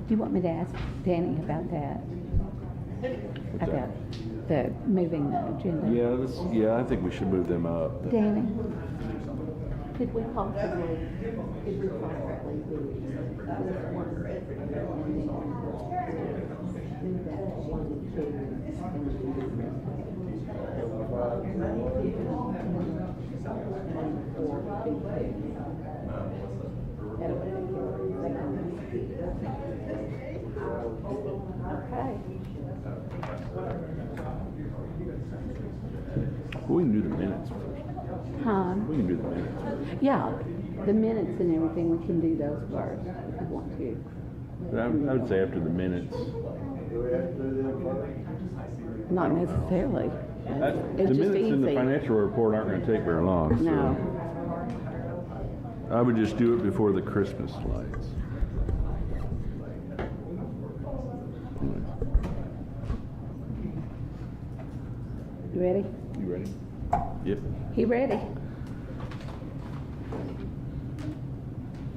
you want me to ask Danny about that? About the moving the agenda? Yeah, I think we should move them up. Danny, could we possibly do this one Okay. We can do the minutes first. Huh? We can do the minutes first. Yeah, the minutes and everything, we can do those first if you want to. But I would say after the minutes. Not necessarily. The It's just minutes in the easy. financial report aren't going to take very long. So No. I would just do it before the Christmas lights. You ready? You ready? Yep. He ready?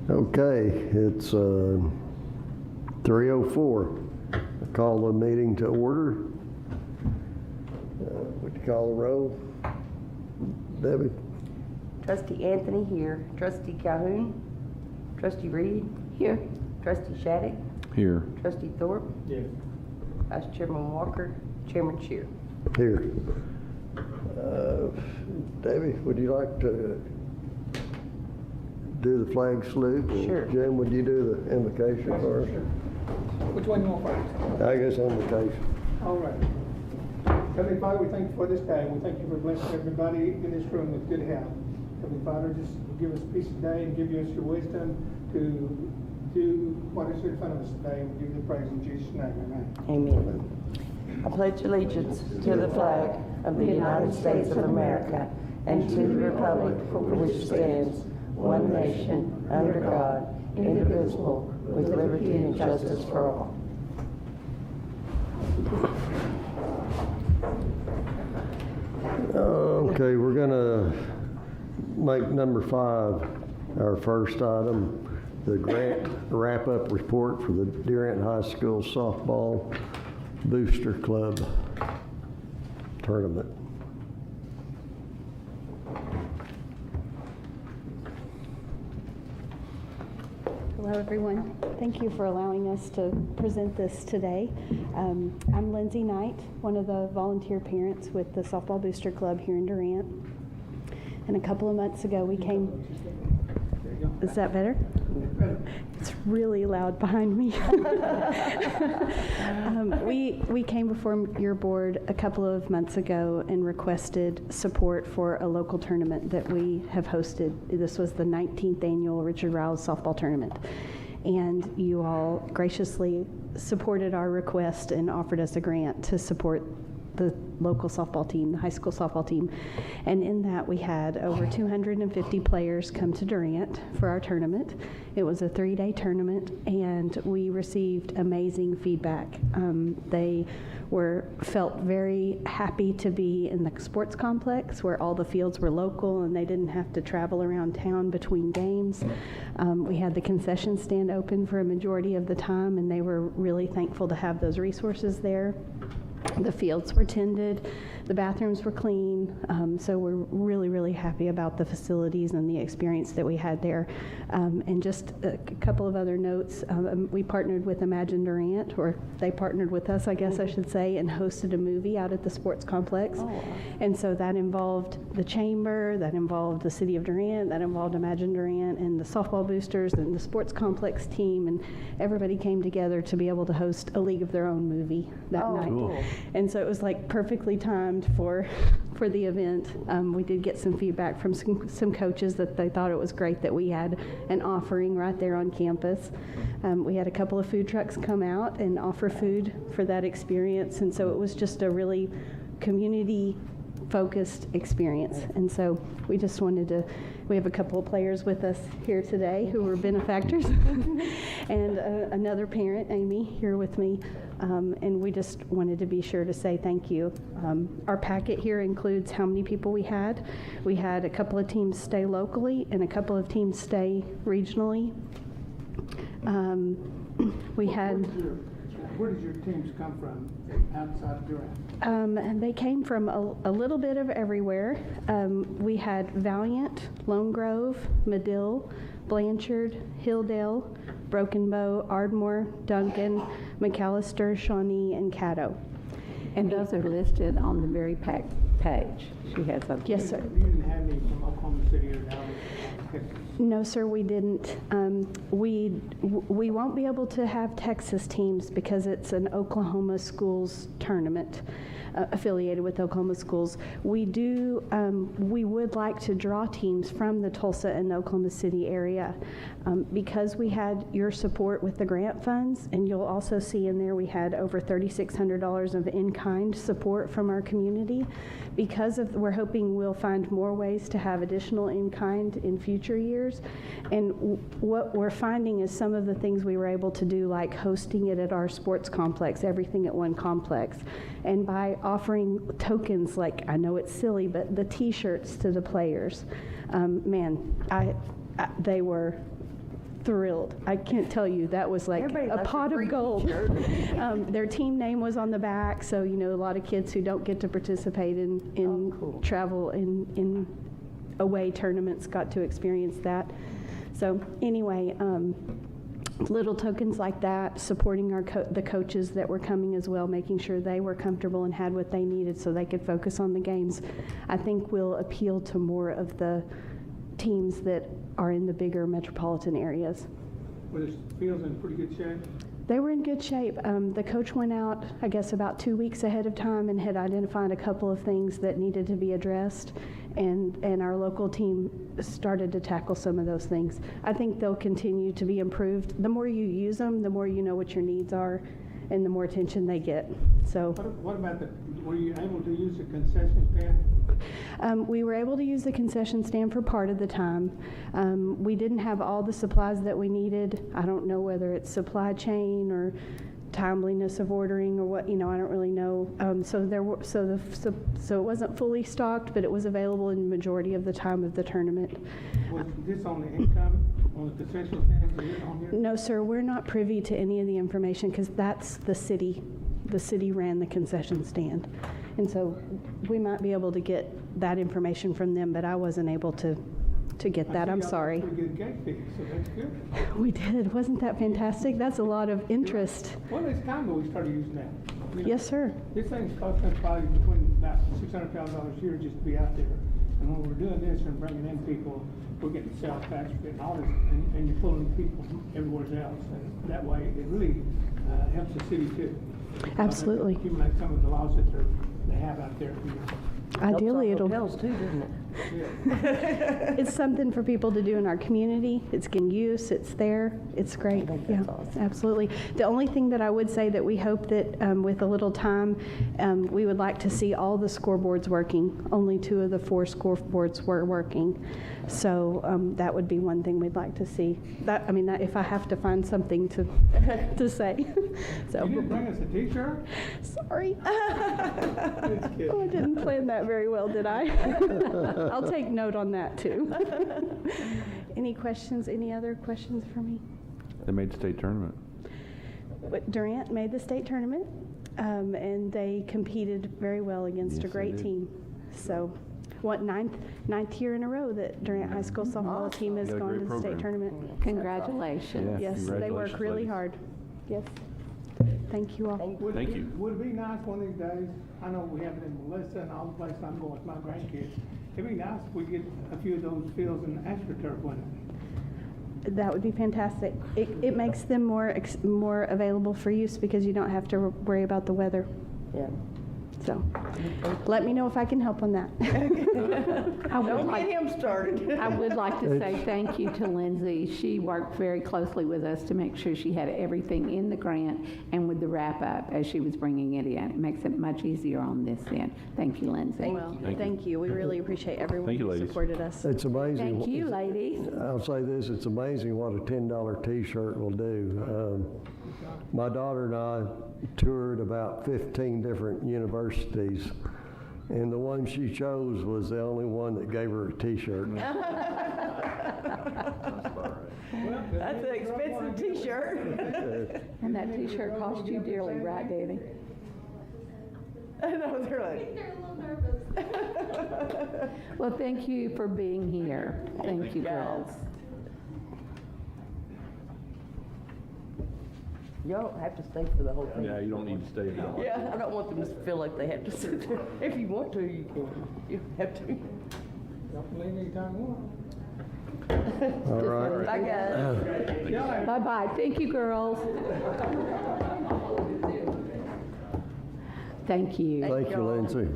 Okay, it's 3:04. I call the meeting to order. Would you call the roll? Debbie? Trustee Anthony here. Trustee Calhoun. Trustee Reed. Here. Trustee Shattuck. Here. Trustee Thorpe. Yes. Vice Chairman Walker. Chairman Shear. Here. Debbie, would you like to do the flag salute? Sure. Jim, would you do the invocation first? Which one you want first? I guess invocation. All right. Heavenly Father, we thank you for this day. We thank you for blessing everybody in this room with good health. Heavenly Father, just give us peace today and give us your wisdom to do what is in front of us today. We give you the praise in Jesus' name. Amen. Amen. I pledge allegiance to the flag of the United States of America and to the republic for which it stands, one nation, under God, indivisible, with liberty and justice for all. Okay, we're gonna make number 5 our first item, the grant wrap-up report for the Durant High School Softball Booster Club Tournament. Hello, everyone. Thank you for allowing us to present this today. I'm Lindsay Knight, one of the volunteer parents with the Softball Booster Club here in Durant. And a couple of months ago, we came. Is that better? It's really loud behind me. We came before your board a couple of months ago and requested support for a local tournament that we have hosted. This was the 19th annual Richard Rouse softball tournament. And you all graciously supported our request and offered us a grant to support the local softball team, the high school softball team. And in that, we had over 250 players come to Durant for our tournament. It was a 3-day tournament, and we received amazing feedback. They felt very happy to be in the sports complex where all the fields were local and they didn't have to travel around town between games. We had the concession stand open for a majority of the time, and they were really thankful to have those resources there. The fields were tended, the bathrooms were clean, so we're really, really happy about the facilities and the experience that we had there. And just a couple of other notes, we partnered with Imagine Durant, or they partnered with us, I guess I should say, and hosted a movie out at the sports complex. Oh. And so that involved the chamber, that involved the city of Durant, that involved Imagine Durant and the softball boosters and the sports complex team, and everybody came together to be able to host a League of Their Own movie that night. Cool. And so it was like perfectly timed for the event. We did get some feedback from some coaches that they thought it was great that we had an offering right there on campus. We had a couple of food trucks come out and offer food for that experience, and so it was just a really community-focused experience. And so we just wanted to, we have a couple of players with us here today who were benefactors, and another parent, Amy, here with me. And we just wanted to be sure to say thank you. Our packet here includes how many people we had. We had a couple of teams stay locally and a couple of teams stay regionally. We had, Where did your teams come from outside of Durant? and they came from a little bit of everywhere. We had Valiant, Lone Grove, Medill, Blanchard, Hilldale, Broken Bow, Ardmore, Duncan, McAllister, Shawnee, and Caddo. And those are listed on the very page. She has a. Yes, sir. You didn't have any from Oklahoma City or Dallas? Okay. No, sir, we didn't. We won't be able to have Texas teams because it's an Oklahoma schools tournament affiliated with Oklahoma schools. We would like to draw teams from the Tulsa and Oklahoma City area because we had your support with the grant funds, and you'll also see in there we had over $3,600 of in-kind support from our community. Because of, we're hoping we'll find more ways to have additional in-kind in future years. And what we're finding is some of the things we were able to do, like hosting it at our sports complex, everything at one complex. And by offering tokens, like, I know it's silly, but the t-shirts to the players, they were thrilled. I can't tell you, that was like Everybody a loves pot a of free gold. t-shirt. Their team name was on the back, so a lot of kids who don't get to participate in cool. travel in away tournaments got to experience that. So anyway, little tokens like that, supporting the coaches that were coming as well, making sure they were comfortable and had what they needed so they could focus on the games, I think will appeal to more of the teams that are in the bigger metropolitan areas. Were the fields in pretty good shape? They were in good shape. The coach went out, I guess, about 2 weeks ahead of time and had identified a couple of things that needed to be addressed, and our local team started to tackle some of those things. I think they'll continue to be improved. The more you use them, the more you know what your needs are, and the more attention they get. So. What about were you able to use the concession stand? We were able to use the concession stand for part of the time. We didn't have all the supplies that we needed. I don't know whether it's supply chain or timeliness of ordering or what, I don't really know. So it wasn't fully stocked, but it was available in the majority of the time of the tournament. Was this on the income on the concession stand? Is it on here? No, sir, we're not privy to any of the information because that's the city. The city ran the concession stand. And so we might be able to get that information from them, but I wasn't able to get that. I'm sorry. Pretty good gate fees, so that's good. We did. Wasn't that fantastic? That's a lot of interest. Well, it's time that we started using that. Yes, sir. This thing's costing us probably between about $600,000 a year just to be out there. And when we're doing this and bringing in people, we're getting sales tax, we're getting all this, and you're pulling people from everywhere else. And that way, it really helps the city too. Absolutely. Accumulate some of the laws that they have out there. Ideally, it'll. Hotels too, doesn't it? It's something for people to do in our community. It's getting use. It's there. It's great. I think Yeah, that's awesome. absolutely. The only thing that I would say that we hope that with a little time, we would like to see all the scoreboards working. Only 2 of the 4 scoreboards were working. So that would be one thing we'd like to see. That if I have to find something to say. So. You didn't bring us a t-shirt? Sorry. Just kidding. Oh, I didn't plan that very well, did I? I'll take note on that, too. Any questions? Any other questions for me? They made state tournament. Durant made the state tournament, and they competed very well against a Yes, great they did. team. So, ninth year in a row that Durant High School softball team has Got a gone great to the state program. tournament. Congratulations. Yeah. Yes, they work Congratulations, really ladies. hard. Yes. Thank you all. Thank you. Would it be nice one of these days, I know we have it in Melissa and all the places I'm going with my grandkids, it'd be nice if we get a few of those fields in AstroTurf one. That would be fantastic. It makes them more available for use because you don't have to worry about the weather. Yeah. So, let me know if I can help on that. Don't get him started. I would like to say thank you to Lindsay. She worked very closely with us to make sure she had everything in the grant and with the wrap-up as she was bringing it in. It makes it much easier on this end. Thank you, Lindsay. Well, Thank you. thank you. We really appreciate everyone Thank you, who ladies. supported us. It's amazing. Thank you, ladies. I'll say this, it's amazing what a $10 t-shirt will do. My daughter and I toured about 15 different universities, and the one she chose was the only one that gave her a t-shirt. That's an expensive t-shirt. And that t-shirt cost you dearly, right, Danny? I know, they're like. They're a little nervous. Well, thank you for being here. Thank you, girls. You don't have to stay for the whole thing. Yeah, you don't need to stay there. Yeah, I don't want them to feel like they have to sit there. If you want to, you can. You have to. Don't leave anytime you want. All right. Bye, guys. Bye-bye. Thank you, girls. Thank you. Thank you, Lindsay.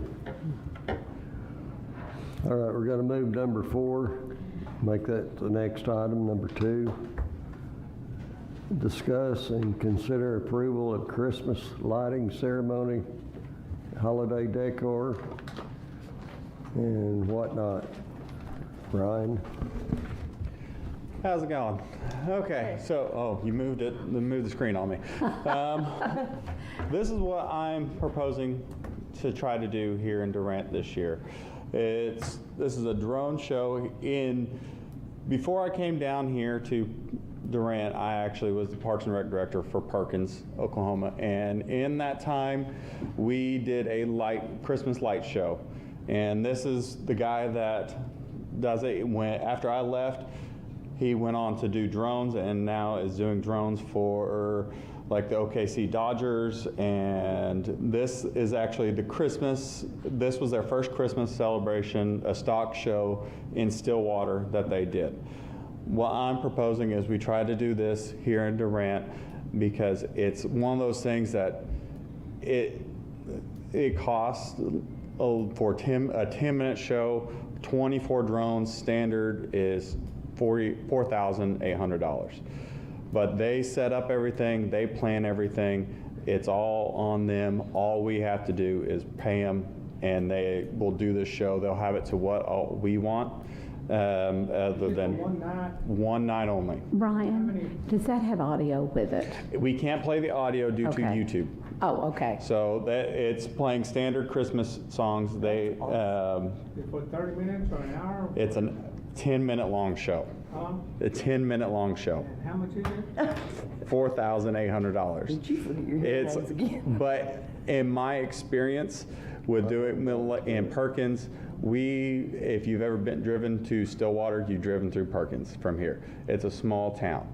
All right, we're going to move number 4, make that the next item, number 2. Discuss and consider approval of Christmas lighting ceremony, holiday decor, and whatnot. Brian? How's it going? Okay, so, you moved the screen on me. This is what I'm proposing to try to do here in Durant this year. This is a drone show. Before I came down here to Durant, I actually was the Parks and Rec director for Perkins, Oklahoma, and in that time, we did a Christmas light show. And this is the guy that does it. After I left, he went on to do drones and now is doing drones for like the OKC Dodgers, and this is actually this was their first Christmas celebration, a stock show in Stillwater that they did. What I'm proposing is we try to do this here in Durant because it's one of those things that it costs for a 10-minute show, 24 drones, standard is $4,800. But they set up everything, they plan everything, it's all on them. All we have to do is pay them and they will do the show. They'll have it to what we want, other than one night only. Ryan, does that have audio with it? We can't play the audio due to Okay. YouTube. Oh, okay. So it's playing standard Christmas songs. For 30 minutes or an hour? It's a 10-minute long show. A 10-minute long show. And how much is it? $4,800. Did you forget your headlines again? But in my experience with doing in Perkins, if you've ever been driven to Stillwater, you've driven through Perkins from here. It's a small town.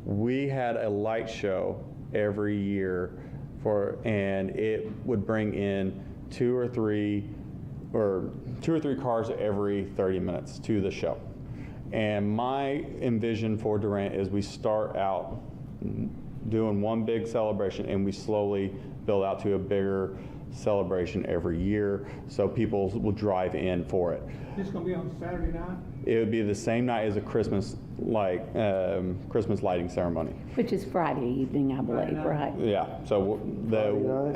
We had a light show every year and it would bring in two or three cars every 30 minutes to the show. And my envision for Durant is we start out doing one big celebration and we slowly build out to a bigger celebration every year so people will drive in for it. This gonna be on Saturday night? It would be the same night as a Christmas lighting ceremony. Which is Friday evening, I believe, right? Yeah, so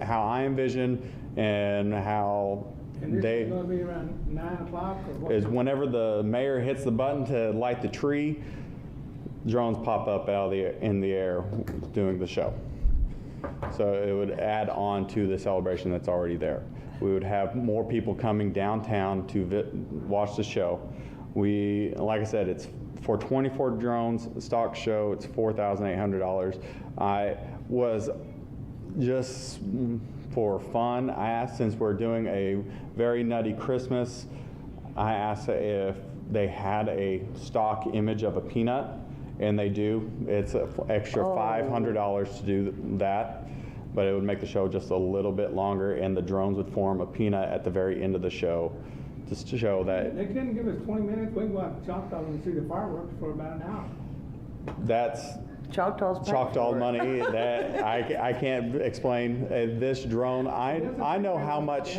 how I envision and how And this is gonna be around 9 o'clock or what? is whenever the mayor hits the button to light the tree, drones pop up in the air doing the show. So it would add on to the celebration that's already there. We would have more people coming downtown to watch the show. Like I said, it's for 24 drones, stock show, it's $4,800. I was just for fun, I asked, since we're doing a very nutty Christmas, I asked if they had a stock image of a peanut, and they do. It's an extra $500 to do that, but it would make the show just a little bit longer, and the drones would form a peanut at the very end of the show, just to show that They couldn't give us 20 minutes, we can go out to Choctaw and see the fireworks for about an hour. that's Choctaw money that I can't explain. This drone, I know how much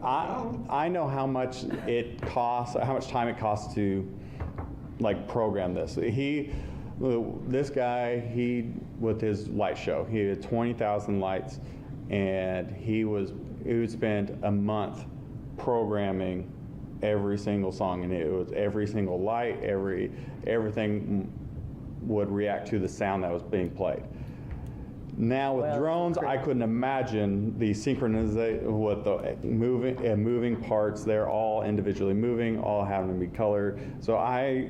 I know how much it costs, how much time it costs to program this. This guy, with his light show, he had 20,000 lights, and he would spend a month programming every single song, and it was every single light, everything would react to the sound that was being played. Now with drones, I couldn't imagine the synchronization with the moving parts. They're all individually moving, all having to be colored. So I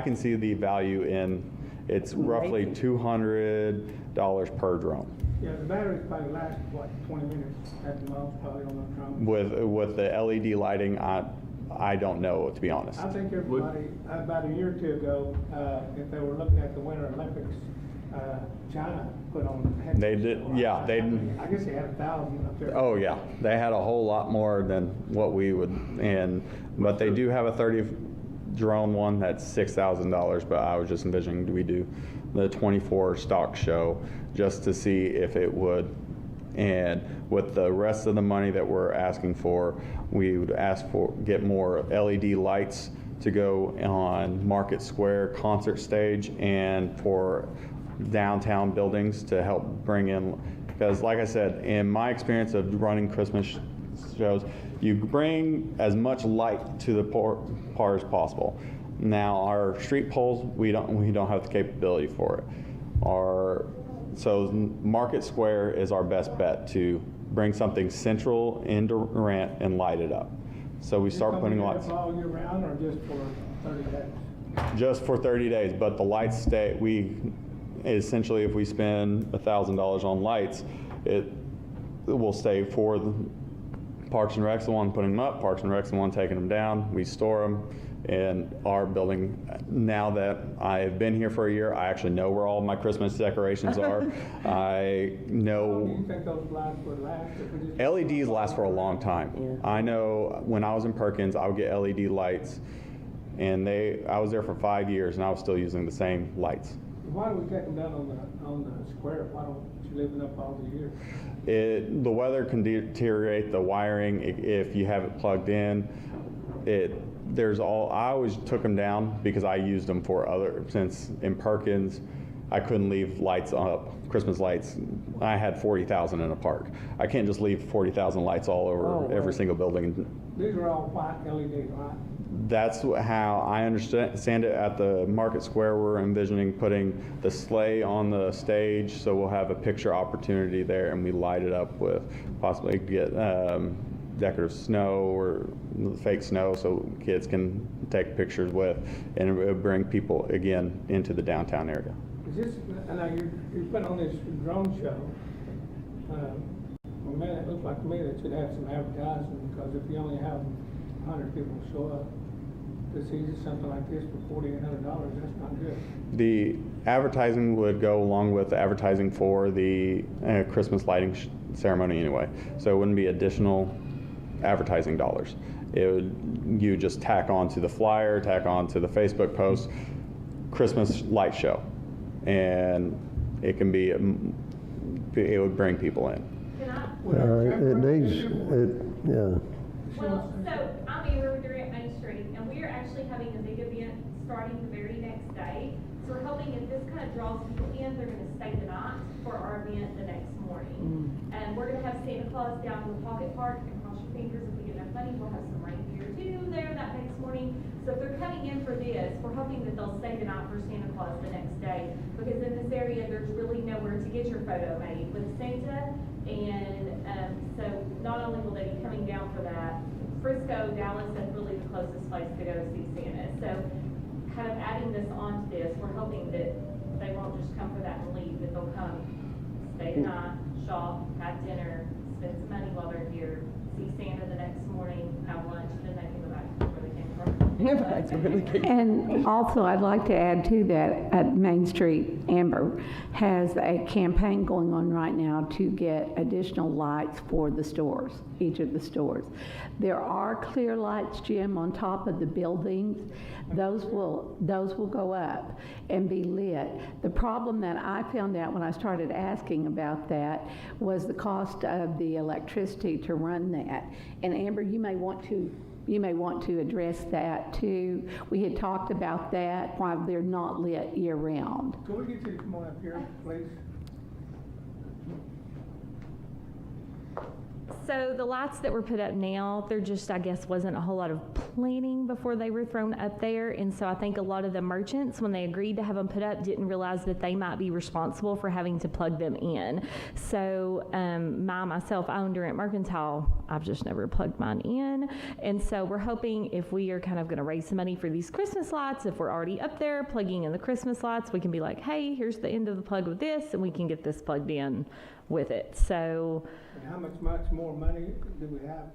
can see the value in It's roughly $200 per drone. Yeah, the batteries probably last, what, 20 minutes at the most, probably on the drone. With the LED lighting, I don't know, to be honest. I think everybody, about a year or two ago, if they were looking at the Winter Olympics, China put on. They did, yeah, they. I guess they had 1,000 up there. Oh yeah, they had a whole lot more than what we would, but they do have a 30 drone one that's $6,000. But I was just envisioning, do we do the 24 stock show just to see if it would? And with the rest of the money that we're asking for, we would ask for get more LED lights to go on Market Square, Concert Stage, and for downtown buildings to help bring in, because like I said, in my experience of running Christmas shows, you bring as much light to the part as possible. Now our street poles, we don't have the capability for it. So Market Square is our best bet to bring something central in Durant and light it up. So we start putting lights. All year round or just for 30 days? Just for 30 days, but the lights stay. Essentially, if we spend $1,000 on lights, it will stay for the Parks and Rec's the one putting them up, Parks and Rec's the one taking them down. We store them in our building. Now that I've been here for a year, I actually know where all my Christmas decorations are. I know. Do you think those lights would last? LEDs last for a long time. Yeah. I know when I was in Perkins, I would get LED lights, and I was there for 5 years, and I was still using the same lights. Why do we take them down on the square? Why don't you leave it up all the year? The weather can deteriorate the wiring if you have it plugged in. I always took them down because I used them since in Perkins, I couldn't leave lights up, Christmas lights. I had 40,000 in a park. I can't just leave 40,000 lights all over every single building. These are all white LEDs, right? That's how I understand it. At the Market Square, we're envisioning putting the sleigh on the stage, so we'll have a picture opportunity there, and we light it up with possibly get decorative snow or fake snow so kids can take pictures with, and it will bring people again into the downtown area. Is this, and now you're putting on this drone show. Well, man, it looks like to me that should have some advertising, because if you only have 100 people show up to see something like this for $4,800, that's not good. The advertising would go along with the advertising for the Christmas lighting ceremony anyway, so it wouldn't be additional advertising dollars. You just tack on to the flyer, tack on to the Facebook post, Christmas light show, and it would bring people in. Can I? Yeah. Well, so I'm Amber with Durant Main Street, and we are actually having a big event starting the very next day. So we're hoping if this kind of draws people in, they're going to stay the night for our event the next morning. And we're going to have Santa Claus down in the pocket park, and cross your fingers if we get enough money, we'll have some reindeer too there that next morning. So if they're coming in for this, we're hoping that they'll stay the night for Santa Claus the next day, because in this area there's really nowhere to get your photo made with Santa. And so not only will they be coming down for that, Frisco, Dallas is really the closest place to go see Santa. So kind of adding this onto this, we're hoping that they won't just come for that and leave, that they'll come, stay the night, shop, have dinner, spend some money while they're here, see Santa the next morning, have lunch, then they can go back to where they came from. That's really good. And also, I'd like to add to that, at Main Street, Amber has a campaign going on right now to get additional lights for the stores, each of the stores. There are clear lights, Jim, on top of the buildings. Those will go up and be lit. The problem that I found out when I started asking about that was the cost of the electricity to run that. And Amber, you may want to address that too. We had talked about that while they're not lit year round. Can we get you to come on up here, please? So the lights that were put up now, there just, I guess, wasn't a whole lot of planning before they were thrown up there. And so I think a lot of the merchants, when they agreed to have them put up, didn't realize that they might be responsible for having to plug them in. So myself, I own Durant Mercantile. I've just never plugged mine in. And so we're hoping if we are kind of going to raise some money for these Christmas lights, if we're already up there plugging in the Christmas lights, we can be like, hey, here's the end of the plug with this, and we can get this plugged in with it. So, And how much more money do we have?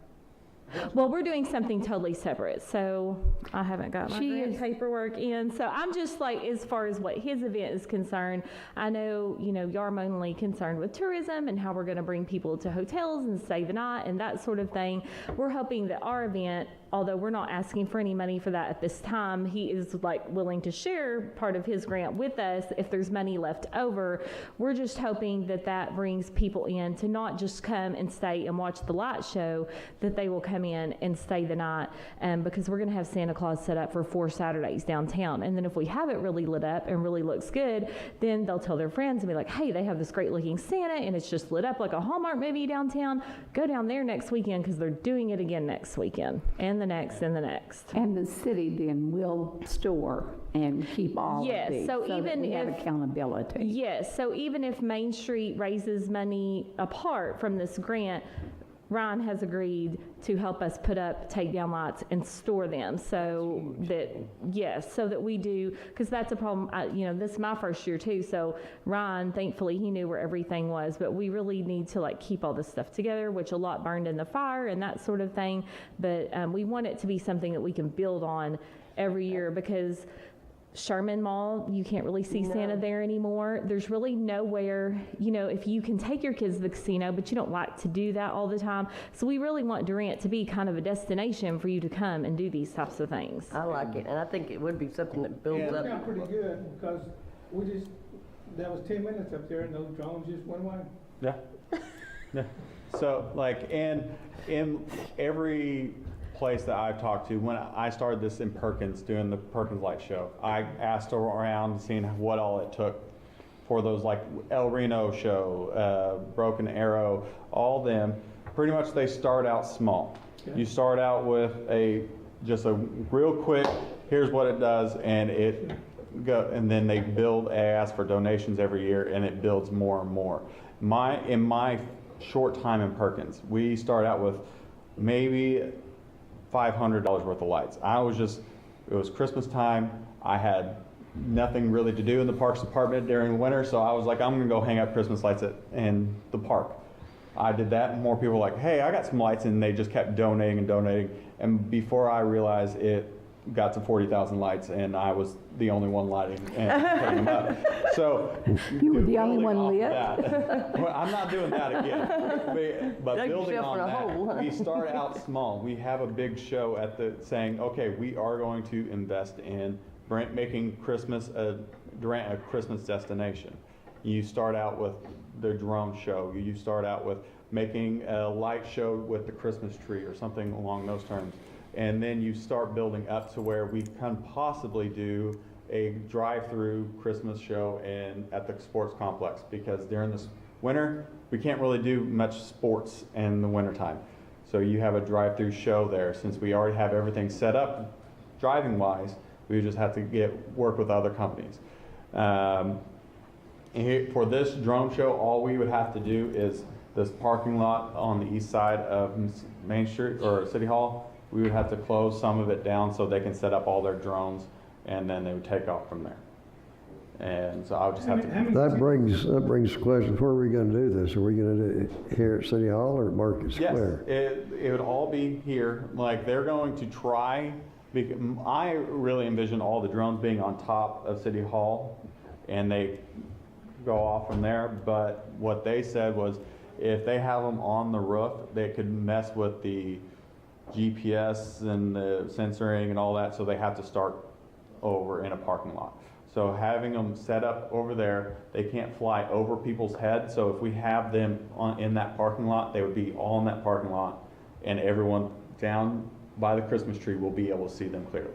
well, we're doing something totally separate. So I haven't got my grant paperwork in. So I'm just like, as far as what his event is concerned, I know, y'all are mainly concerned with tourism and how we're going to bring people to hotels and stay the night and that sort of thing. We're hoping that our event, although we're not asking for any money for that at this time, he is like willing to share part of his grant with us if there's money left over. We're just hoping that that brings people in to not just come and stay and watch the light show, that they will come in and stay the night, because we're going to have Santa Claus set up for 4 Saturdays downtown. And then if we have it really lit up and really looks good, then they'll tell their friends and be like, hey, they have this great looking Santa and it's just lit up like a Hallmark movie downtown. Go down there next weekend because they're doing it again next weekend. And the next and the next. And the city then will store and keep all Yes, of these. so that even we have if- accountability. Yes, so even if Main Street raises money apart from this grant, Ryan has agreed to help us put up takedown lights and store them so that, yes, so that we do, because that's a problem, this is my first year too, so Ryan, thankfully, he knew where everything was, but we really need to like keep all this stuff together, which a lot burned in the fire and that sort of thing, but we want it to be something that we can build on every year, because Sherman Mall, you can't really see Santa there anymore. There's really nowhere, if you can take your kids to the casino, but you don't like to do that all the time. So we really want Durant to be kind of a destination for you to come and do these types of things. I like it, and I think it would be something that builds It up. sounds pretty good, because that was 10 minutes up there and those drones just went away. Yeah. Yeah. So like in every place that I've talked to, when I started this in Perkins, doing the Perkins Light Show, I asked around seeing what all it took for those, like El Reno show, Broken Arrow, all them. Pretty much they start out small. Okay. You start out with just a real quick, here's what it does, and and then they ask for donations every year, and it builds more and more. In my short time in Perkins, we start out with maybe $500 worth of lights. It was Christmas time. I had nothing really to do in the Parks Department during winter, so I was like, I'm gonna go hang up Christmas lights in the park. I did that, and more people were like, hey, I got some lights, and they just kept donating and donating. And before I realized it got to 40,000 lights, and I was the only one lighting and putting them up. So You were the only one lit? Well, I'm not doing that again. But Dug building yourself on in a hole. that, we start out small. We have a big show saying, okay, we are going to invest in making Durant a Christmas destination. You start out with the drone show. You start out with making a light show with the Christmas tree or something along those terms. And then you start building up to where we can possibly do a drive-through Christmas show at the sports complex, because during this winter, we can't really do much sports in the wintertime. So you have a drive-through show there. Since we already have everything set up driving-wise, we just have to work with other companies. For this drone show, all we would have to do is this parking lot on the east side of Main Street or City Hall. We would have to close some of it down so they can set up all their drones, and then they would take off from there. And so I would just have to. That brings the question, where are we going to do this? Are we going to do it here at City Hall or at Market Square? Yes, it would all be here. Like, they're going to try, I really envision all the drones being on top of City Hall, and they go off from there. But what they said was, if they have them on the roof, they could mess with the GPS and the censoring and all that, so they have to start over in a parking lot. So having them set up over there, they can't fly over people's heads. So if we have them in that parking lot, they would be all in that parking lot, and everyone down by the Christmas tree will be able to see them clearly.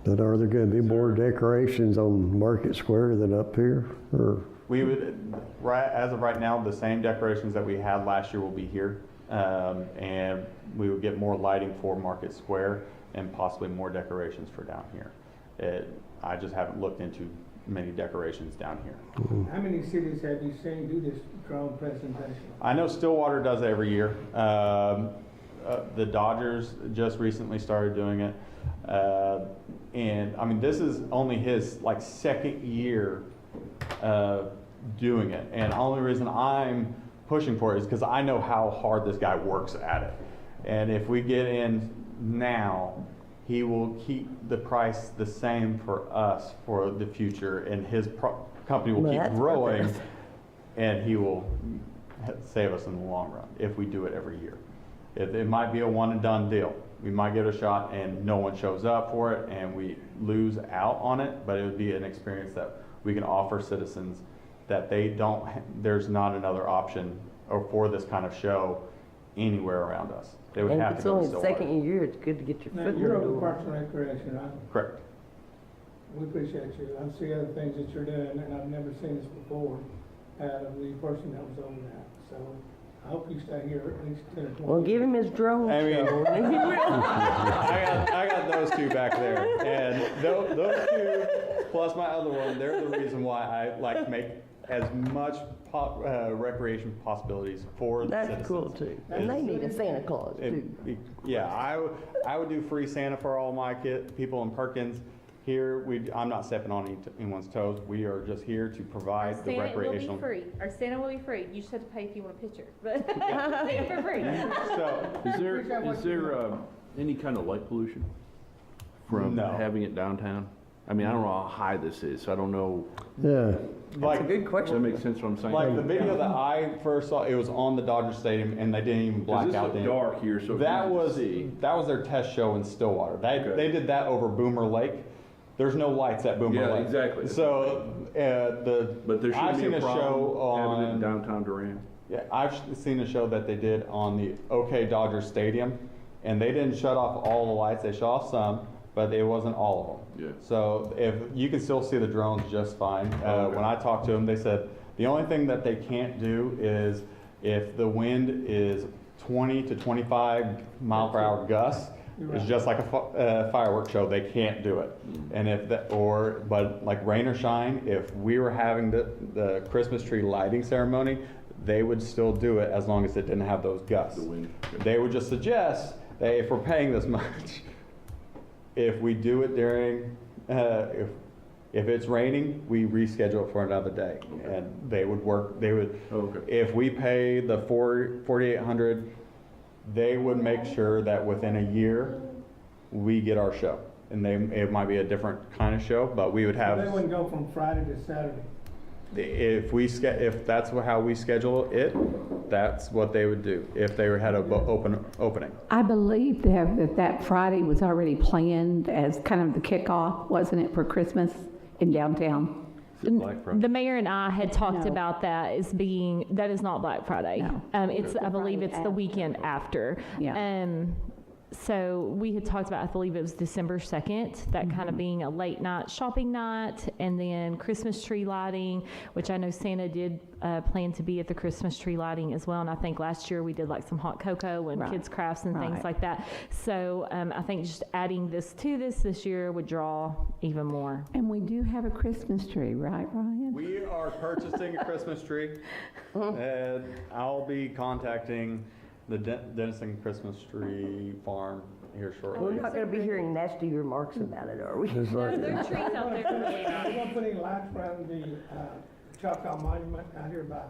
But are there going to be more decorations on Market Square than up here? Or? We would, as of right now, the same decorations that we had last year will be here. And we would get more lighting for Market Square and possibly more decorations for down here. I just haven't looked into many decorations down here. How many cities have you seen do this drone presentation? I know Stillwater does it every year. The Dodgers just recently started doing it. And I mean, this is only his like second year doing it. And the only reason I'm pushing for it is because I know how hard this guy works at it. And if we get in now, he will keep the price the same for us for the future, and his company will Well, keep that's growing, perfect. and he will save us in the long run if we do it every year. It might be a one and done deal. We might give it a shot and no one shows up for it and we lose out on it, but it would be an experience that we can offer citizens that there's not another option or for this kind of show anywhere around us. They would And have if to it's go to only the Stillwater. second year, it's good to get your Now, foot in the you're over door. Parks and Recreation, right? Correct. We appreciate you. I see other things that you're doing, and I've never seen this before out of the person that was over that. So I hope you stay here at least 10 or 20 Well, give him his drone I mean- show. and he will. I got those two back there, and those two plus my other one, they're the reason why I like to make as much recreation possibilities for the That's citizens. cool too. And they need a Santa Claus too. Yeah, I would do free Santa for all my people in Perkins. Here, I'm not stepping on anyone's toes. We are just here to provide the Santa will recreational. be free. Our Santa will be free. You just have to pay if you want a picture, but Santa for free. So, Is there any kind of light pollution from No. having it downtown? I mean, I don't know how high this is, so I don't know. Yeah, like, That's a good Does that question. make sense what I'm saying? like the video that I first saw, it was on the Dodger Stadium, and they didn't even 'Cause black this out looked the dark here, so it's that easy to was see. their test show in Stillwater. Okay. They did that over Boomer Lake. There's no lights at Boomer Yeah, Lake. exactly. So But there I've shouldn't seen be a a show problem having it in on downtown Durant. yeah I've seen a show that they did on the OK Dodger Stadium, and they didn't shut off all the lights. They shut off some, but it wasn't all of them. Yeah. So if you can still see the drones just fine. Okay. When I talked to them, they said the only thing that they can't do is if the wind is 20 to 25 mile per hour gusts. It's just like a fireworks show. They can't do it. And but like rain or shine, if we were having the Christmas tree lighting ceremony, they would still do it as long as it didn't have those gusts. The wind. They would just suggest that if we're paying this much, if we do it during, if it's raining, we reschedule it for another day. And they would Okay. if we pay the $4,800, they would make sure that within a year, we get our show. And it might be a different kind of show, but we would They have, wouldn't go from Friday to Saturday. if that's how we schedule it, that's what they would do if they had a opening. I believe that Friday was already planned as kind of the kickoff, wasn't it, for Christmas in downtown? Is it Black Friday? The mayor and I had talked No. about that as being, that is not Black Friday. No. I believe Friday it's the after. weekend after. Yeah. So we had talked about, I believe it was December 2nd, that kind of being a late night shopping night, and then Christmas tree lighting, which I know Santa did plan to be at the Christmas tree lighting as well. And I think last year we did like some hot cocoa and Right. kids crafts and things Right. like that. So I think just adding this to this year would draw even more. And we do have a Christmas tree, right, Ryan? We are purchasing a Christmas tree, and I'll be contacting the Denison Christmas Tree Farm here We're shortly. not gonna be hearing nasty remarks about it, are we? it's like, There are trees out there. Are we gonna put any lights around the Choctaw Monument out here by?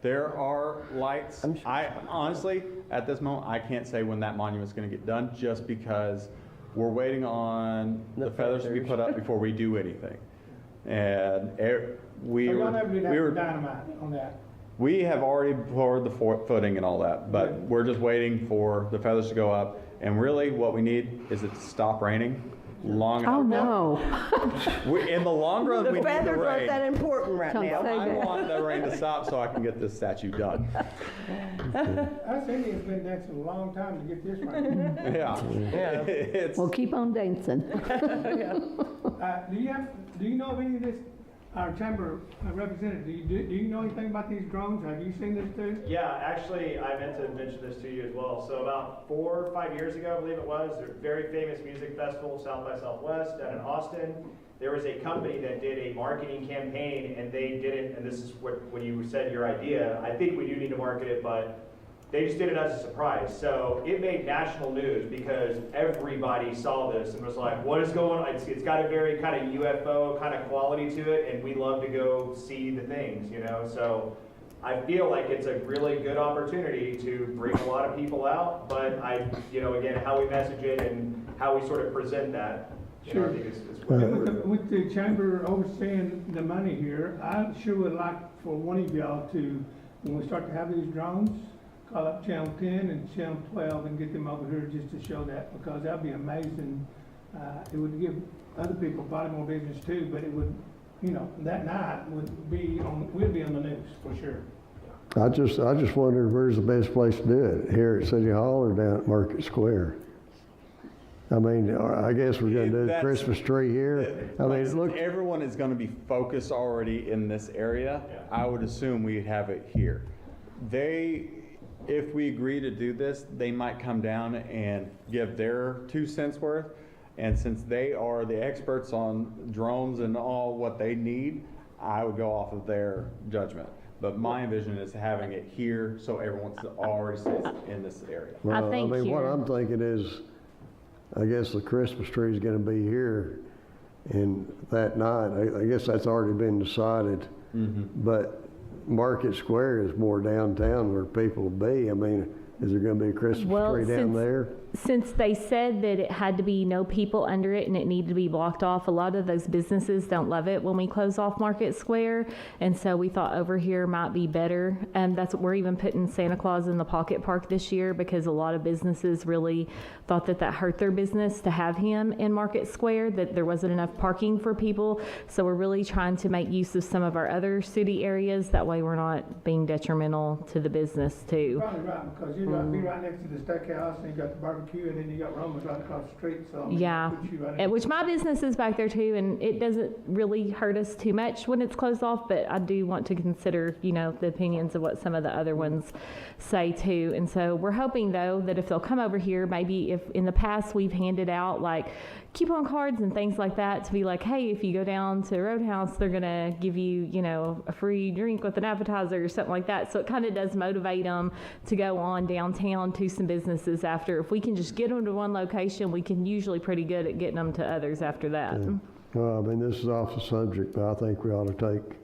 There are lights. I'm sure. I honestly, at this moment, I can't say when that monument's going to get done, just because we're waiting on the feathers to be put up before we do anything. And we So y'all never did were have dynamite on that? we have already poured the footing and all that, but Good. we're just waiting for the feathers to go up. And really, what we need is it to stop raining long enough. Oh, no. In the long run, we The need the feathers aren't rain. that important right Don't now. say I that. want the rain to stop so I can get this statue done. Us Indians been dancing a long time to get this right. Yeah. Yeah. It's, Well, keep on dancing. Do you know of any of this our chamber representative, do you know anything about these drones? Have you seen this too? Yeah, actually, I meant to mention this to you as well. So about 4 or 5 years ago, I believe it was, there's a very famous music festival, South by Southwest, down in Austin. There was a company that did a marketing campaign, and they did it, and this is what, when you said your idea, I think we do need to market it, but they just did it as a surprise. So it made national news because everybody saw this and was like, what is going on? It's got a very kind of UFO kind of quality to it, and we love to go see the things, you know? So I feel like it's a really good opportunity to bring a lot of people out, but again, how we message it and how we sort of present that, you know, I think is With the chamber overseeing the money here, I sure would like for one of y'all to, when we start to have these drones, call up Channel 10 and Channel 12 and get them over here just to show that, because that'd be amazing. It would give other people probably more business too, but it would, that night we'd be on the news for sure. I just wonder where's the best place to do it, here at City Hall or down at Market Square? I mean, I guess we're gonna do the Christmas tree here. I mean, look. Everyone is gonna be focused already in this area. I would assume we'd have it here. If we agree to do this, they might come down and give their 2 cents worth. And since they are the experts on drones and all what they need, I would go off of their judgment. But my vision is having it here so everyone's already stays in this area. Well, I think mean, what here- I'm thinking is, I guess the Christmas tree is gonna be here, and that night, I guess that's already been decided. But Market Square is more downtown where people will be. I mean, is there gonna be a Christmas tree down there? Since they said that it had to be no people under it and it needed to be blocked off, a lot of those businesses don't love it when we close off Market Square. And so we thought over here might be better. And that's what we're even putting Santa Claus in the Pocket Park this year, because a lot of businesses really thought that hurt their business to have him in Market Square, that there wasn't enough parking for people. So we're really trying to make use of some of our other city areas. That way we're not being detrimental to the business too. Probably right, because you're gonna be right next to the steakhouse, and you got the barbecue, and then you got Roma's right across the street, so. Yeah, it puts you right and which my business is back there too, and it doesn't really hurt us too much when it's closed off, but I do want to consider, the opinions of what some of the other ones say too. And so we're hoping though that if they'll come over here, maybe if in the past we've handed out like coupon cards and things like that to be like, hey, if you go down to Roadhouse, they're gonna give you, a free drink with an appetizer or something like that. So it kind of does motivate them to go on downtown to some businesses after. If we can just get them to one location, we can usually pretty good at getting them to others after that. Yeah. Well, I mean, this is off the subject, but I think we ought to take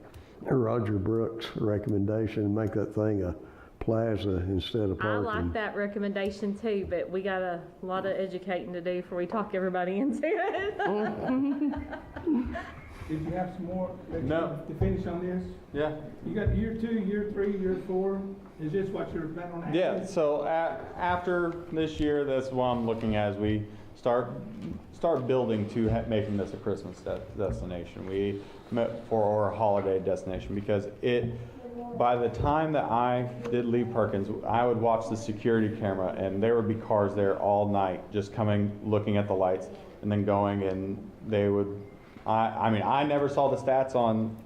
Roger Brooks' recommendation and make that thing a plaza instead of I parking. like that recommendation too, but we got a lot of educating to do before we talk everybody into it. Did you have some more? No. To finish on this? Yeah. You got year 2, year 3, year 4. Is this what you're planning on having? Yeah, so after this year, that's what I'm looking at as we start building to making this a Christmas destination. We met for our holiday destination because by the time that I did leave Perkins, I would watch the security camera and there would be cars there all night just coming, looking at the lights and then going, and they would, I never saw the stats on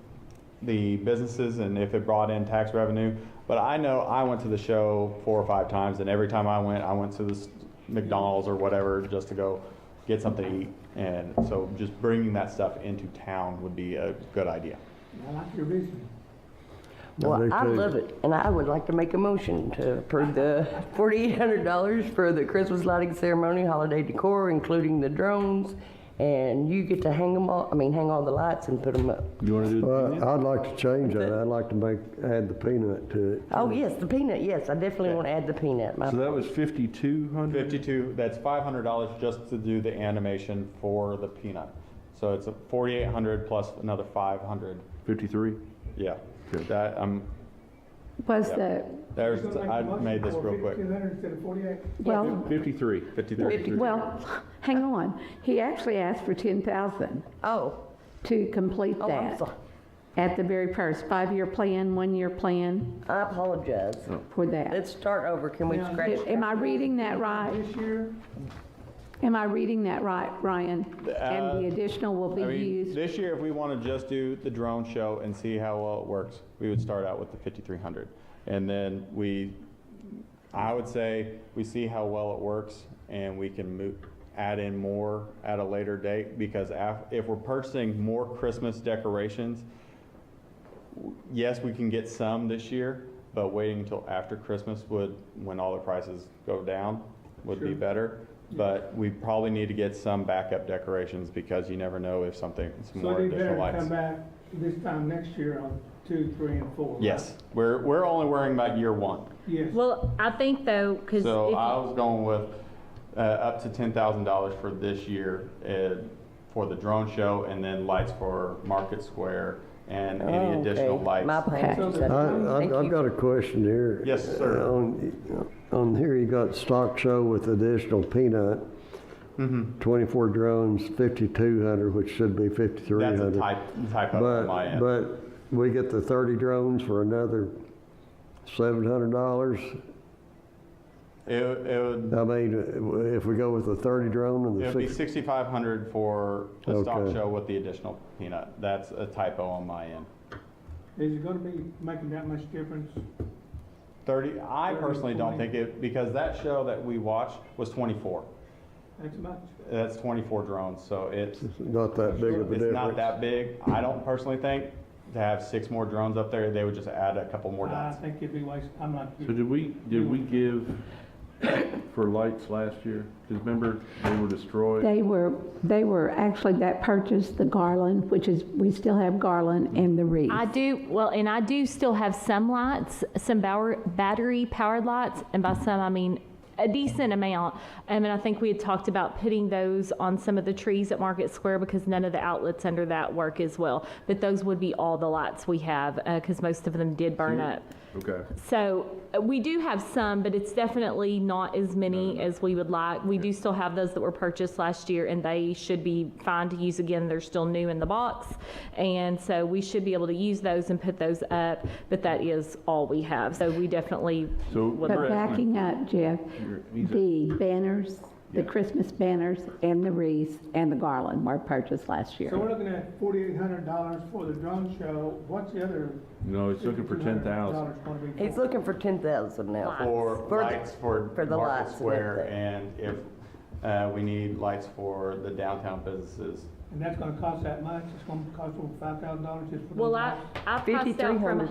the businesses and if it brought in tax revenue, but I know I went to the show 4 or 5 times, and every time I went to the McDonald's or whatever just to go get something to eat. And so just bringing that stuff into town would be a good idea. I like your vision. Well, I love it, and I would like to make a motion to approve the $4,800 for the Christmas lighting ceremony, holiday decor, including the drones, and you get to hang all the lights and put them up. You want to do the Well, peanut? I'd like to change that. I'd like to add the peanut to it. Oh, yes, the peanut, yes, I definitely want to add the peanut. So that was 5,200? 52, that's $500 just to do the animation for the peanut. So it's a $4,800 plus another $500. 53? Yeah. Good. That, Was Yeah. the, I made this real quick. 5,200 instead of 48? well, 53. 53. well, hang on. He actually asked for 10,000 Oh, to complete I'm that. sorry. At the very first 5-year plan, 1-year plan I apologize. for that. Let's start over. Can we Now, scratch? Am I reading that right? This year, Am I reading that right, Ryan? And the additional will be I mean, used? this year, if we want to just do the drone show and see how well it works, we would start out with the 5,300. And then I would say we see how well it works and we can add in more at a later date, because if we're purchasing more Christmas decorations, yes, we can get some this year, but waiting until after Christmas when all the prices go down, would be better. But we probably need to get some backup decorations, because you never know if some more So they additional better lights. come back this time next year on 2, 3, and 4. right? Yes, we're only worrying about year one. Yes. Well, I think though, because So I was going with up to $10,000 for this year for the drone show, and then lights for Market Square and any additional lights. My plan Okay. is that. Thank I've you. got a question here. Yes, sir. On here, you got stock show with additional peanut, 24 drones, 5,200, which should be That's 5,300. a typo on my end. But we get the 30 drones for another $700. It would I mean, if we go with the 30 drone and It the would be 6, $6,500 for the stock Okay. show with the additional peanut. That's a typo on my end. Is it gonna be making that much difference? 30, I 30, personally don't 20. think it, because that show that we watched was 24. That's much. That's 24 drones, so it's not that big of a difference. not that big. I don't personally think to have 6 more drones up there, they would just add a couple more I dots. think it'd be waste, I'm not. So did we give for lights last year? Because remember, they were destroyed. They were actually, that purchased the garland, which is, we still have garland and the wreath. I do still have some lights, some battery powered lights, and by some I mean a decent amount. And I think we had talked about putting those on some of the trees at Market Square, because none of the outlets under that work as well. But those would be all the lights we have, because most of them did burn up. Okay. So we do have some, but it's definitely not as many as we would like. We do still have those that were purchased last year, and they should be fine to use again. They're still new in the box. And so we should be able to use those and put those up, but that is all we have. So we definitely So would But we're at- backing up, Jeff, he's at- the banners, the Christmas banners and the wreaths and the garland were purchased last year. So we're looking at $4,800 for the drone show. What's the other? No, he's looking for 10,000. $5,200 gonna be for? He's looking for 10,000 now. For For the- lights for for the Market lights and Square, everything. and if we need lights for the downtown businesses. And that's gonna cost that much? It's gonna cost over $5,000 just for those Well, I lights? priced out from a 5,300.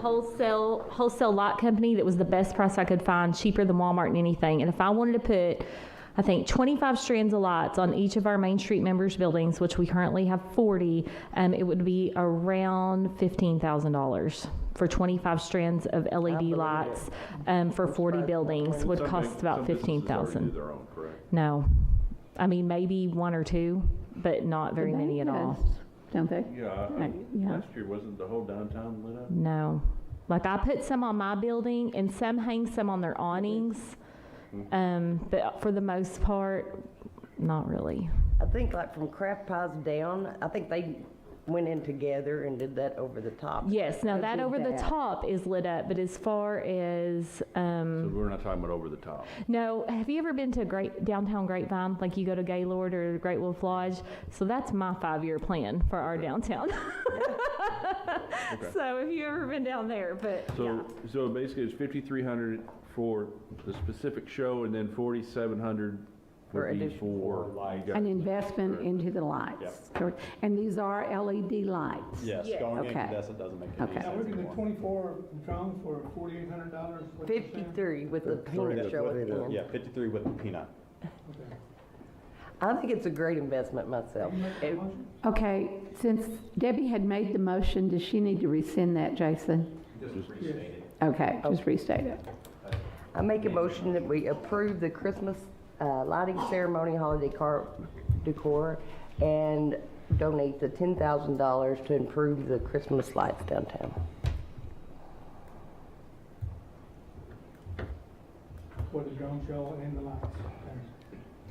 wholesale lot company that was the best price I could find, cheaper than Walmart and anything. And if I wanted to put, I think, 25 strands of lights on each of our Main Street members' buildings, which we currently have 40, it would be around $15,000 for 25 strands of LED lights for 40 buildings would Some cost about some businesses already do $15,000. their own, correct? No, I mean maybe 1 or 2, but not very many at all. Don't they? Yeah, Yeah. last year wasn't the whole downtown lit up? No. Like I put some on my building and some hang some on their awnings. But for the most part, not really. I think like from Craft Pies down, I think they went in together and did that over the top. Yes, now that did over the that. top is lit up, but as far as, So we're not talking about over the top. no, have you ever been to downtown Grapevine? Like you go to Gaylord or Great Wolf Lodge? So that's my 5-year plan for our downtown. So have you ever been down there? But yeah. So basically it's 5,300 for the specific show, and then 4,700 For would be additional for lights. An investment into the lights. Correct. And these are LED lights? Yes, Yeah. going Okay. incandescent doesn't make any Okay. sense Now, we're getting anymore. 24 drones for $4,800? What you saying? 53 with the peanut Yes, show at with- the end. Yeah, 53 with the peanut. I think it's a great investment myself. It- Okay, since Debbie had made the motion, does she need to rescind that, Jason? Okay, just restate it. I make a motion that we approve the Christmas lighting ceremony holiday decor and donate the $10,000 to improve the Christmas lights downtown. For the drone show and the lights.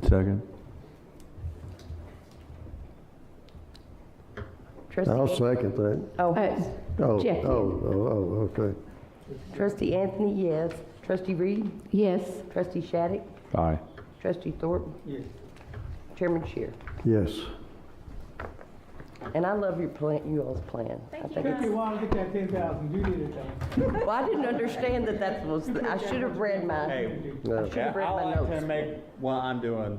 Second. I'll Trustee, second that. oh, Jeff. Okay. Trustee Anthony, yes. Trustee Reed? Yes, Trustee Shattuck? Aye. Trustee Thorpe? Yes. Chairman Shear. Yes. And I love your plan, you all's plan. Thank I you, think Took you a while to get that 10,000, you did it though. Well, I didn't understand that was, I should have read my, Hey, No. should have read I my like to notes. make what I'm doing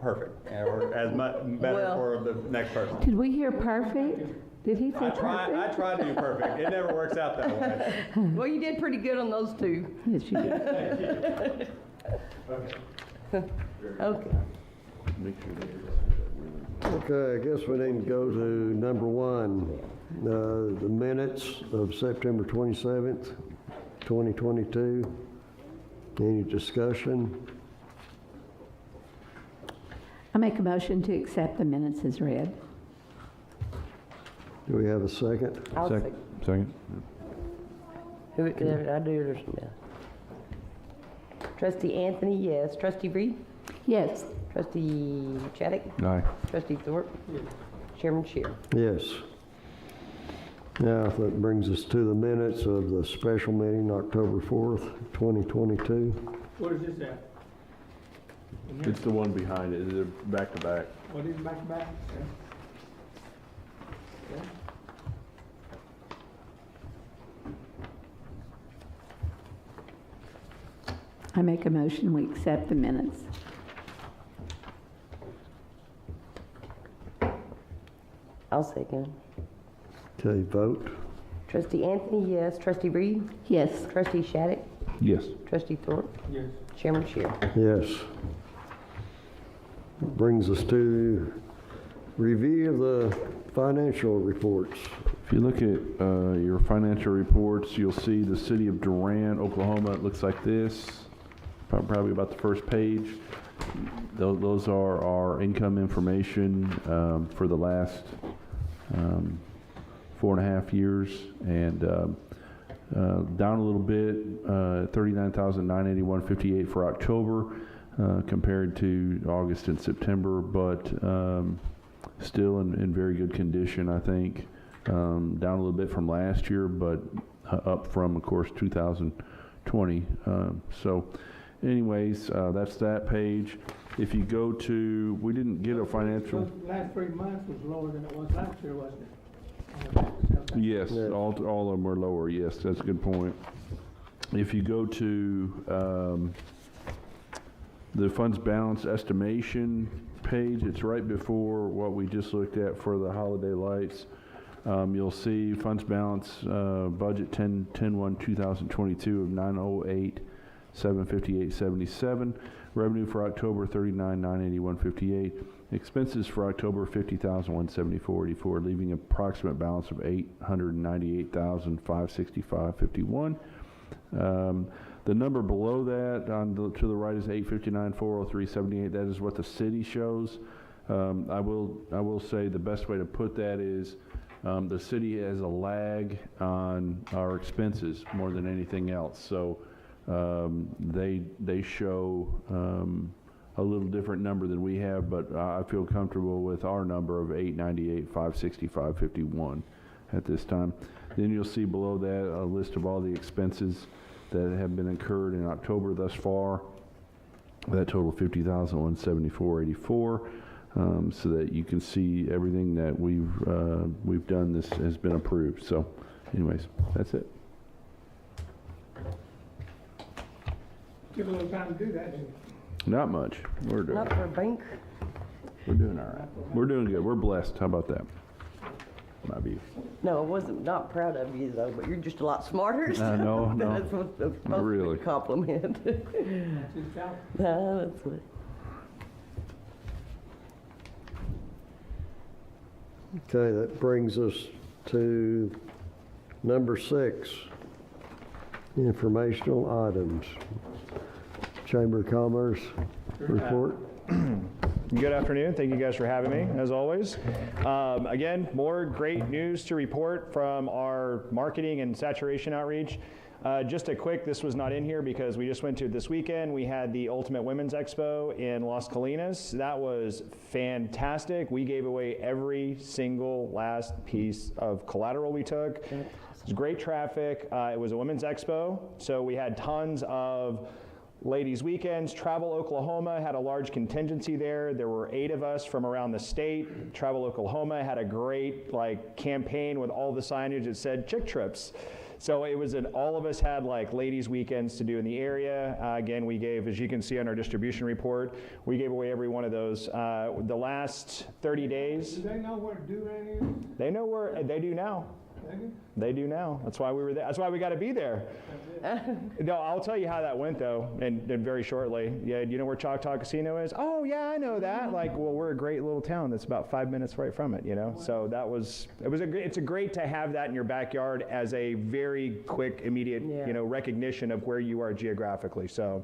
perfect, or as much better Well- for the next person. Did we hear perfect? Did he say I perfect? try to do perfect. It never works out that way. Well, you did pretty good on those two. Yes, you did. Okay. Make sure they- Okay, I guess we need to go to number 1, the minutes of September 27th, 2022. Any discussion? I make a motion to accept the minutes as read. Do we have a second? I'll say, Second? who, did I do it or something else? Trustee Anthony, yes. Trustee Reed? Yes. Trustee Chaddock? Aye. Trustee Thorpe? Chairman Shear. Yes. Now, that brings us to the minutes of the special meeting, October 4th, 2022. What is this at? In here? It's the one behind it, they're back to back. What is back to back? Okay. Okay. I make a motion, we accept the minutes. I'll second. Okay, vote. Trustee Anthony, yes. Trustee Reed? Yes. Trustee Shattuck? Yes. Trustee Thorpe? Yes. Chairman Shear. Yes. Brings us to review of the financial reports. If you look at your financial reports, you'll see the city of Durant, Oklahoma, it looks like this, probably about the first page. Those are our income information for the last 4.5 years, and down a little bit, 39,981.58 for October compared to August and September, but still in very good condition, I think. Down a little bit from last year, but up from, of course, 2020. So anyways, that's that page. If you go to, we didn't get a financial. Those last 3 months was lower than it was last year, wasn't it? Yes, Yeah. all of them are lower, yes, that's a good point. If you go to the funds balance estimation page, it's right before what we just looked at for the holiday lights. You'll see funds balance budget 10/1/2022 of 908,758.77. Revenue for October 39,981.58. Expenses for October 50,174.84, leaving approximate balance of 898,565.51. The number below that to the right is 859,403.78. That is what the city shows. I will say the best way to put that is the city has a lag on our expenses more than anything else. So they show a little different number than we have, but I feel comfortable with our number of 898,565.51 at this time. Then you'll see below that a list of all the expenses that have been incurred in October thus far. That total 50,174.84, so that you can see everything that we've done. This has been approved. So, anyways, that's it. Took a little time to do that, didn't it? Not much. We're doing Not for a bank. all right. We're doing good. We're blessed. How about that? My view. No, I wasn't not proud of you though, but you're just a lot smarter. So No. That's what that's supposed to Really. be a compliment. That's his job. No, that's what. Okay, that brings us to number 6, informational items. Chamber of Commerce report. Good afternoon. Thank you guys for having me, as always. Again, more great news to report from our marketing and saturation outreach. Just a quick, this was not in here because we just went to it this weekend. We had the Ultimate Women's Expo in Las Colinas. That was fantastic. We gave away every single last piece of collateral we took. It was great traffic. It was a women's expo, so we had tons of Ladies Weekends, Travel Oklahoma had a large contingency there. There were 8 of us from around the state. Travel Oklahoma had a great campaign with all the signage that said chick trips. So it was all of us had ladies weekends to do in the area. Again, we gave, as you can see on our distribution report, we gave away every one of those. The last 30 days. Do they know where Durant is? They know where, they do now. They do now. That's why we were there. That's why we got to be there. No, I'll tell you how that went though, and very shortly. Yeah, you know where Choctaw Casino is? Oh yeah, I know that. Well, we're a great little town that's about 5 minutes right from it. So it's great to have that in your backyard as a very quick, immediate, recognition of where you are geographically. So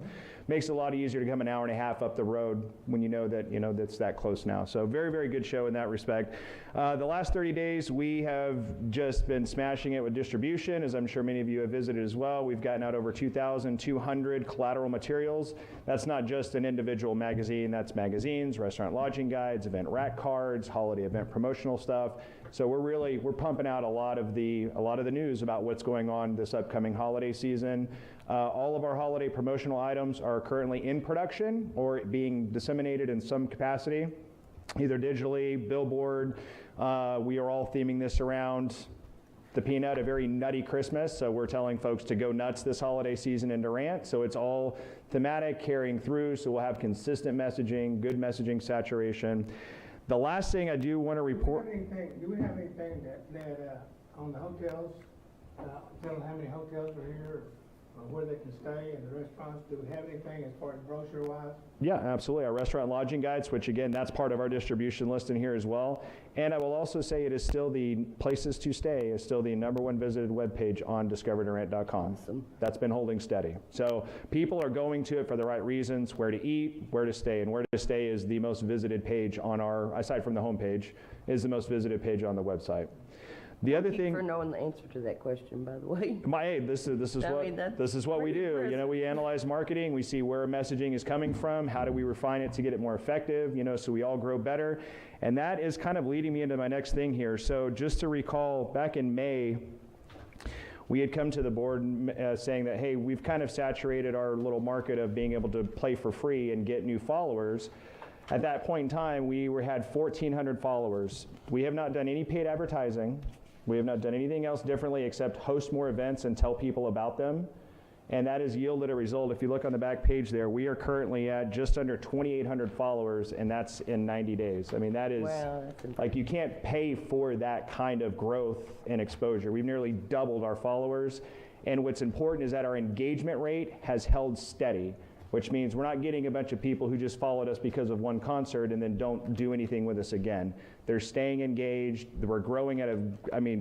makes it a lot easier to come an hour and a half up the road when you know that that's that close now. So very, very good show in that respect. The last 30 days, we have just been smashing it with distribution, as I'm sure many of you have visited as well. We've gotten out over 2,200 collateral materials. That's not just an individual magazine. That's magazines, restaurant lodging guides, event rack cards, holiday event promotional stuff. So we're pumping out a lot of the news about what's going on this upcoming holiday season. All of our holiday promotional items are currently in production or being disseminated in some capacity, either digitally, billboard. We are all theming this around the Peanut, a very nutty Christmas. So we're telling folks to go nuts this holiday season in Durant. So it's all thematic, carrying through. So we'll have consistent messaging, good messaging saturation. The last thing I do want to report. Do we have anything that on the hotels, tell them how many hotels are here, or where they can stay, and the restaurants? Do we have anything as far as brochure-wise? Yeah, absolutely. Our restaurant lodging guides, which again, that's part of our distribution list in here as well. And I will also say it is still the places to stay is still the #1 visited webpage on discoverdurant.com. Awesome. That's been holding steady. So people are going to it for the right reasons, where to eat, where to stay. And where to stay is the most visited page on our, aside from the homepage, is the most visited page on the website. The other thing. Thank you for knowing the answer to that question, by the way. This is what we do. We analyze marketing. We see where messaging is coming from. How do we refine it to get it more effective? So we all grow better. And that is kind of leading me into my next thing here. So just to recall, back in May, we had come to the board saying that, hey, we've kind of saturated our little market of being able to play for free and get new followers. At that point in time, we had 1,400 followers. We have not done any paid advertising. We have not done anything else differently except host more events and tell people about them. And that has yielded a result. If you look on the back page there, we are currently at just under 2,800 followers, and that's in 90 days. I mean, that is, you can't pay for that kind of growth and exposure. We've nearly doubled our followers. And what's important is that our engagement rate has held steady, which means we're not getting a bunch of people who just followed us because of one concert and then don't do anything with us again. They're staying engaged. We're growing at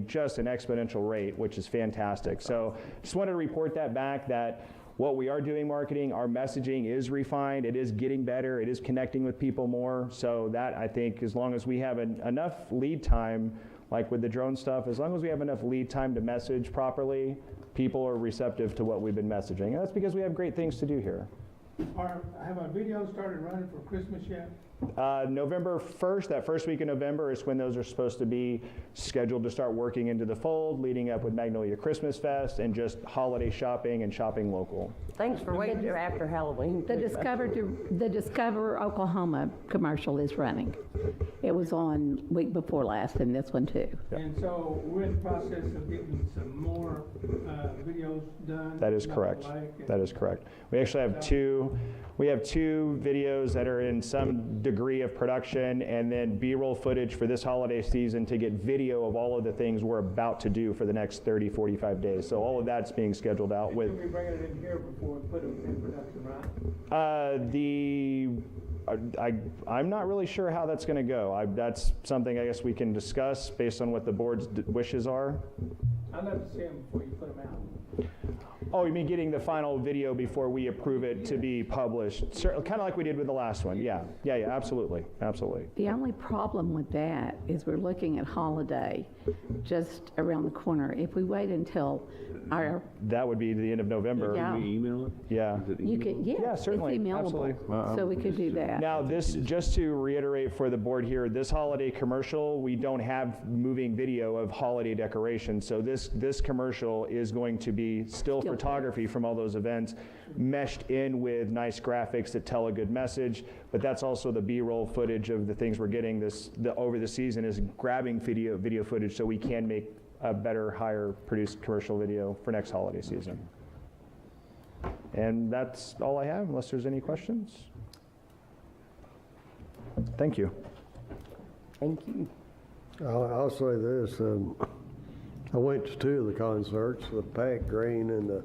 just an exponential rate, which is fantastic. So just wanted to report that back, that what we are doing marketing, our messaging is refined. It is getting better. It is connecting with people more. So that, I think, as long as we have enough lead time, like with the drone stuff, as long as we have enough lead time to message properly, people are receptive to what we've been messaging. And that's because we have great things to do here. Have our videos started running for Christmas yet? November 1st, that first week in November, is when those are supposed to be scheduled to start working into the fold, leading up with Magnolia Christmas Fest and just holiday shopping and shopping local. Thanks for waiting till after Halloween. The Discover Oklahoma commercial is running. It was on week before last, and this one too. And so we're in the process of getting some more videos done. That is correct. That is correct. We actually have two videos that are in some degree of production, and then B-roll footage for this holiday season to get video of all of the things we're about to do for the next 30, 45 days. So all of that's being scheduled out with. We'll be bringing it in here before we put them in production, right? I'm not really sure how that's going to go. That's something I guess we can discuss based on what the board's wishes are. I'd love to see them before you put them out. Oh, you mean getting the final video before we approve it to be published? Kind of like we did with the last one. Yeah, absolutely. The only problem with that is we're looking at holiday just around the corner. If we wait until that would be the end of November. Yeah. Can we email it? Yeah. You could, Yeah, certainly. It's emailable. Absolutely. So we could do that. Now, just to reiterate for the board here, this holiday commercial, we don't have moving video of holiday decorations. So this commercial is going to be still for photography from all those events meshed in with nice graphics that tell a good message, but that's also the B-roll footage of the things we're getting over the season is grabbing video footage so we can make a better, higher produced commercial video for next holiday season. And that's all I have, unless there's any questions. Thank you. Thank you. I'll say this, I went to 2 of the concerts, the Pat Green and the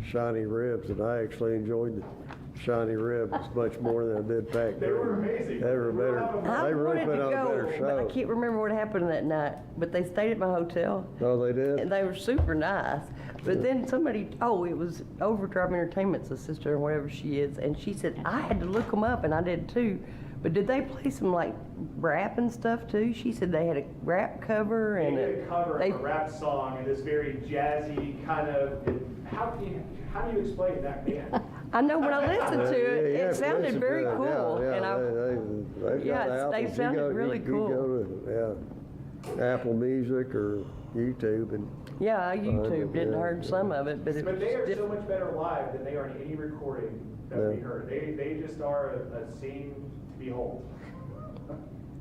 Shiny Ribs, and I actually enjoyed the Shiny Ribs much more than I did Pat Green. They were amazing. They were better. I They really wanted put to on a better go, but I show. can't remember what happened that night. But they stayed at my hotel, Oh, they did? and they were super nice. But then somebody, it was Overdrive Entertainment's sister or whatever she is, and she said, I had to look them up, and I did too. But did they play some like rap and stuff too? She said they had a rap cover They and did a cover of a rap song in this very jazzy kind of, how do you explain that band? I know when I listened to it, Yeah, it sounded listen very to it. cool. Yeah, And they've got Yeah, they albums. sounded You really cool. You go to, Apple Music or YouTube and I YouTubed it and heard some of it, but it But was they are so different. much better live than they are in any recording that we Yeah. heard. They just are a scene to behold.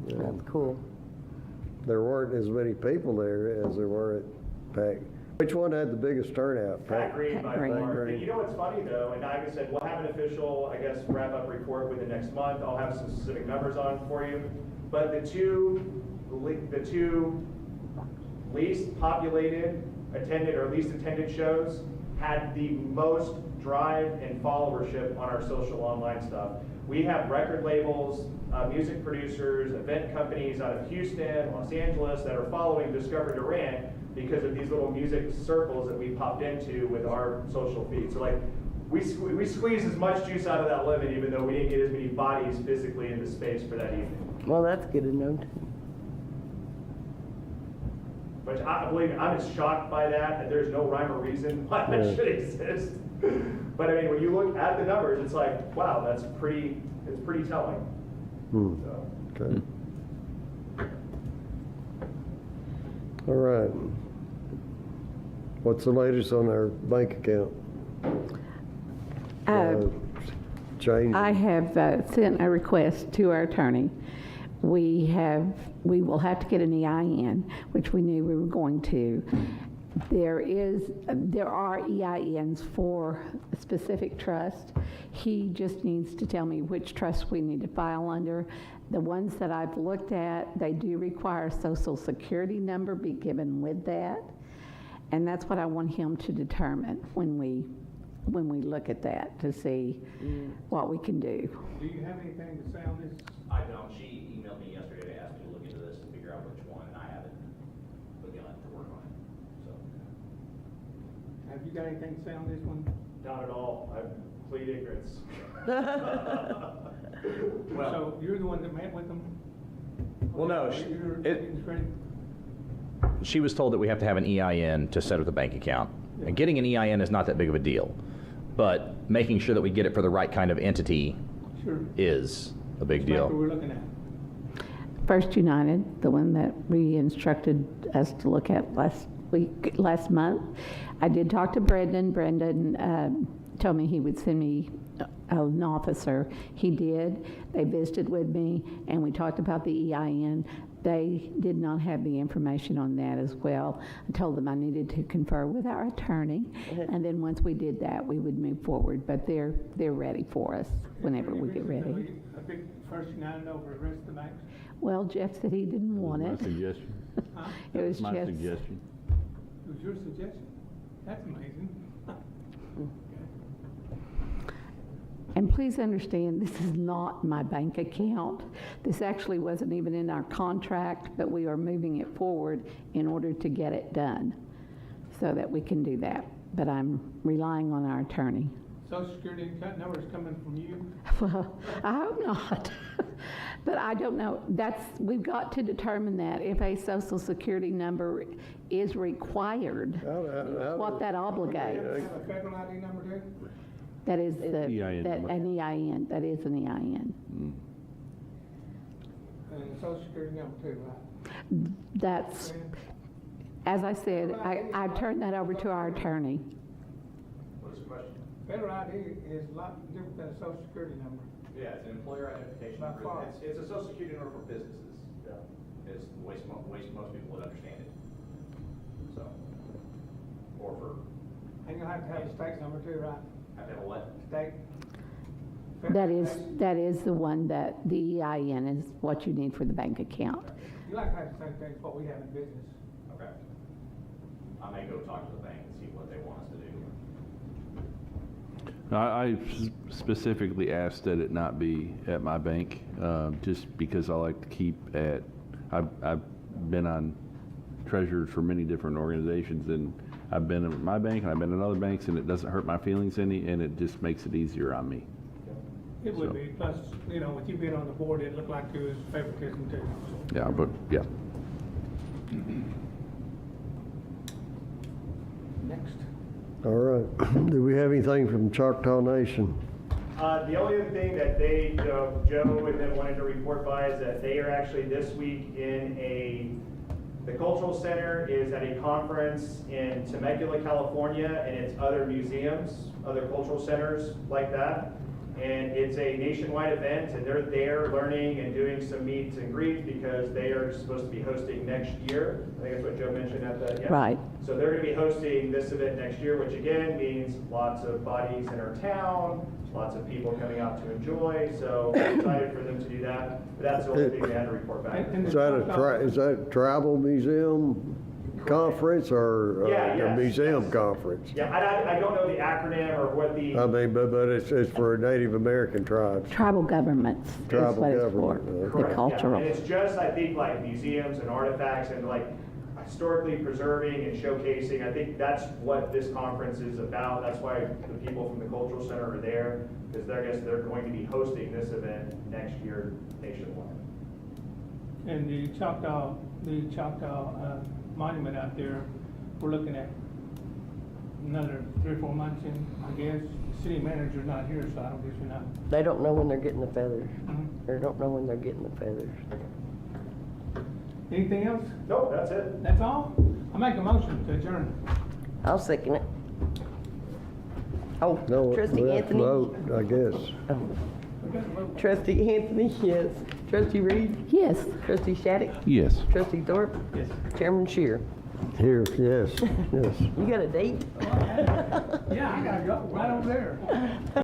That's cool. there weren't as many people there as there were at PAC. Which one had the biggest turnout? Pat Green by Green. far. And you know what's funny though, and like I said, we'll have an official, I guess, wrap-up report within next month. I'll have some specific numbers on for you. But the two least populated attended or least attended shows had the most drive and followership on our social online stuff. We have record labels, music producers, event companies out of Houston, Los Angeles that are following Discover Durant because of these little music circles that we popped into with our social feed. So like, we squeezed as much juice out of that lemon even though we didn't get as many bodies physically in the space for that evening. Well, that's good to know. Which I believe me, I'm as shocked by that there's no rhyme or reason why that should exist. But I mean, when you look at the numbers, it's like, wow, it's pretty telling. So. Okay. All right. What's the latest on our bank account? Change? I have sent a request to our attorney. We will have to get an EIN, which we knew we were going to. There are EINs for a specific trust. He just needs to tell me which trust we need to file under. The ones that I've looked at, they do require a social security number be given with that. And that's what I want him to determine when we look at that to see what we can do. Do you have anything to say on this? I don't. She emailed me yesterday to ask me to look into this and figure out which one, and I haven't begun to work on it. So. Have you got anything to say on this one? Not at all. I plead ignorance. Well, So you're the one that met with them? Well, no, You're it- getting ready? she was told that we have to have an EIN to set up the bank account. And getting an EIN is not that big of a deal. But making sure that we get it for the right kind of entity Sure. is a big That's what deal. we're looking at. First United, the one that we instructed us to look at last month. I did talk to Brendan. Brendan told me he would send me an officer. He did. They visited with me, and we talked about the EIN. They did not have the information on that as well. I told them I needed to confer with our attorney, and then once we did that, we would move forward. But they're ready for us whenever we get ready. I think First United over the rest of the banks? Well, Jeff said he didn't want My it. suggestion. Huh? It was My Jeff's. suggestion. It was your suggestion? That's amazing. And please understand, this is not my bank account. This actually wasn't even in our contract, but we are moving it forward in order to get it done so that we can do that. But I'm relying on our attorney. Social Security number is coming from you? Well, I hope not. But I don't know. We've got to determine that if a social security number is required, what that obligates. Have a federal ID number too? That is EIN number. an EIN. That is an EIN. And Social Security number too, right? That's, as I said, I turned that over to our attorney. What is the question? Federal ID is a lot different than a social security number. Yeah, it's an employer identification. By far. It's a social security number for businesses. Yeah. Is the way most people would understand it. So, or for, And you'll have to have a state number too, right? have to have a what? State. That is the one that the EIN is what you need for the bank account. You like to have the same thing as what we have in business. Okay. I may go talk to the bank and see what they want us to do. I specifically asked that it not be at my bank, just because I like to keep at, I've been on treasurers for many different organizations, and I've been at my bank and I've been at other banks, and it doesn't hurt my feelings any, and it just makes it easier on me. It would be, plus, you know, with you being on the board, it looked like it was favoritism too. Yeah, but, yeah. Next. All right. Do we have anything from Choctaw Nation? The only other thing that they, Joe and them wanted to report by is that they are actually this week the Cultural Center is at a conference in Temecula, California, and it's other museums, other cultural centers like that. And it's a nationwide event, and they're there learning and doing some meets and greets because they are supposed to be hosting next year. I think that's what Joe mentioned at the, yeah. Right. So they're gonna be hosting this event next year, which again means lots of bodies in our town, lots of people coming out to enjoy, so I'm excited for them to do that. But that's the only thing they had to report back. Is that a travel museum conference or Yeah, a yes, museum yes. conference? Yeah, I don't know the acronym or what the. I mean, but it's for Native American tribes. Tribal governments is Tribal what it's for, government, the Correct, yeah. cultural. And it's just, I think, like museums and artifacts and like historically preserving and showcasing. I think that's what this conference is about. That's why the people from the Cultural Center are there, because I guess they're going to be hosting this event next year nationwide. And the Choctaw monument out there, we're looking at another 3 or 4 months in, I guess. The city manager's not here, so I don't guess we know. They don't know when they're getting the feathers. Mhm. They don't know when they're getting the feathers. Anything else? Nope, that's it. That's all? I make a motion to adjourn. I'll second it. Oh, No, trustee we have to Anthony. vote, I guess. Oh. Trustee Anthony, yes. Trustee Reed? Yes. Trustee Shattuck? Yes. Trustee Thorpe? Yes. Chairman Shear? Here, yes, yes. You got a date? Yeah, I gotta go, right over there.